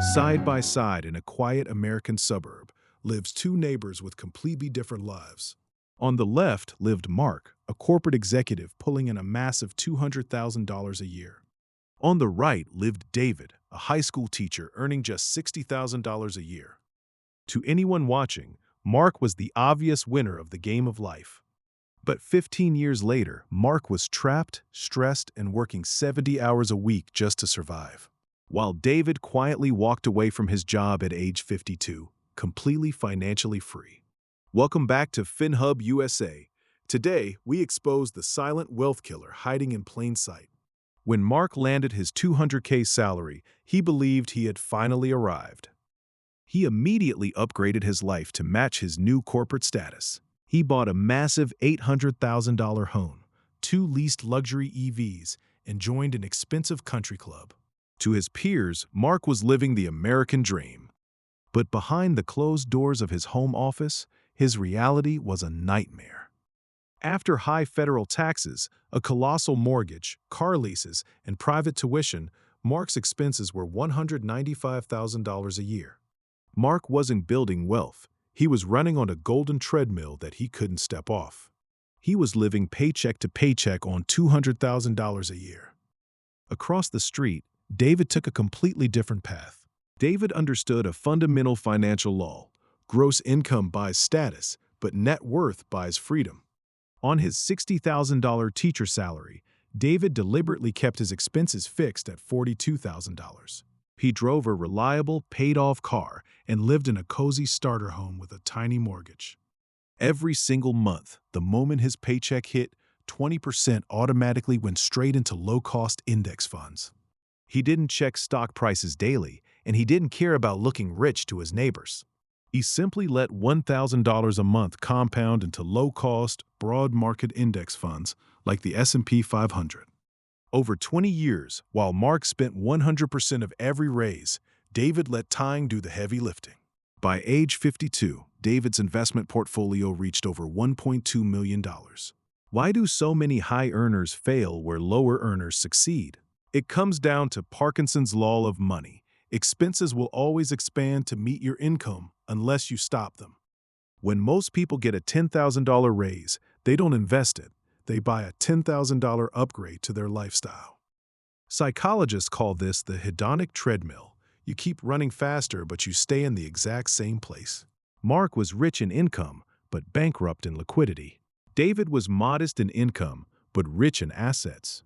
Side by side in a quiet American suburb lives two neighbors with completely different lives. On the left lived Mark, a corporate executive pulling in a massive $200,000 a year. On the right lived David, a high school teacher earning just $60,000 a year. To anyone watching, Mark was the obvious winner of the game of life. But 15 years later, Mark was trapped, stressed, and working 70 hours a week just to survive. While David quietly walked away from his job at age 52, completely financially free. Welcome back to FinHub USA. Today, we expose the silent wealth killer hiding in plain sight. When Mark landed his $200K salary, he believed he had finally arrived. He immediately upgraded his life to match his new corporate status. He bought a massive $800,000 home, two leased luxury EVs, and joined an expensive country club. To his peers, Mark was living the American dream. But behind the closed doors of his home office, his reality was a nightmare. After high federal taxes, a colossal mortgage, car leases, and private tuition, Mark's expenses were $195,000 a year. Mark wasn't building wealth. He was running on a golden treadmill that he couldn't step off. He was living paycheck to paycheck on $200,000 a year. Across the street, David took a completely different path. David understood a fundamental financial law. Gross income buys status, but net worth buys freedom. On his $60,000 teacher salary, David deliberately kept his expenses fixed at $42,000. He drove a reliable, paid-off car and lived in a cozy starter home with a tiny mortgage. Every single month, the moment his paycheck hit, 20% automatically went straight into low-cost index funds. He didn't check stock prices daily, and he didn't care about looking rich to his neighbors. He simply let $1,000 a month compound into low-cost, broad market index funds like the S&P 500. Over 20 years, while Mark spent 100% of every raise, David let time do the heavy lifting. By age 52, David's investment portfolio reached over $1.2 million. Why do so many high earners fail where lower earners succeed? It comes down to Parkinson's law of money. Expenses will always expand to meet your income unless you stop them. When most people get a $10,000 raise, they don't invest it. They buy a $10,000 upgrade to their lifestyle. Psychologists call this the hedonic treadmill. You keep running faster, but you stay in the exact same place. Mark was rich in income, but bankrupt in liquidity. David was modest in income, but rich in assets.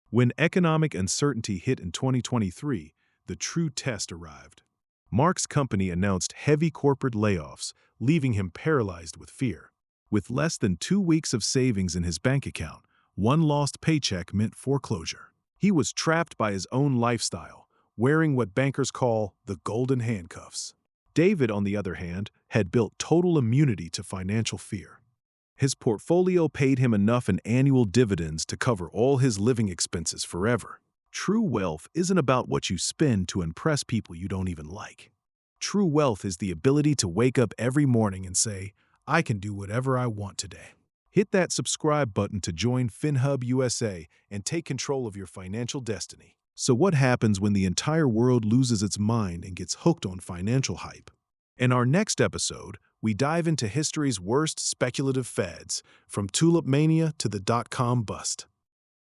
When economic uncertainty hit in 2023, the true test arrived. Mark's company announced heavy corporate layoffs, leaving him paralyzed with fear. With less than 2 weeks of savings in his bank account, one lost paycheck meant foreclosure. He was trapped by his own lifestyle, wearing what bankers call the golden handcuffs. David, on the other hand, had built total immunity to financial fear. His portfolio paid him enough in annual dividends to cover all his living expenses forever. True wealth isn't about what you spend to impress people you don't even like. True wealth is the ability to wake up every morning and say, I can do whatever I want today. Hit that subscribe button to join FinHub USA and take control of your financial destiny. So what happens when the entire world loses its mind and gets hooked on financial hype? In our next episode, we dive into history's worst speculative fads, from tulip mania to the dot-com bust.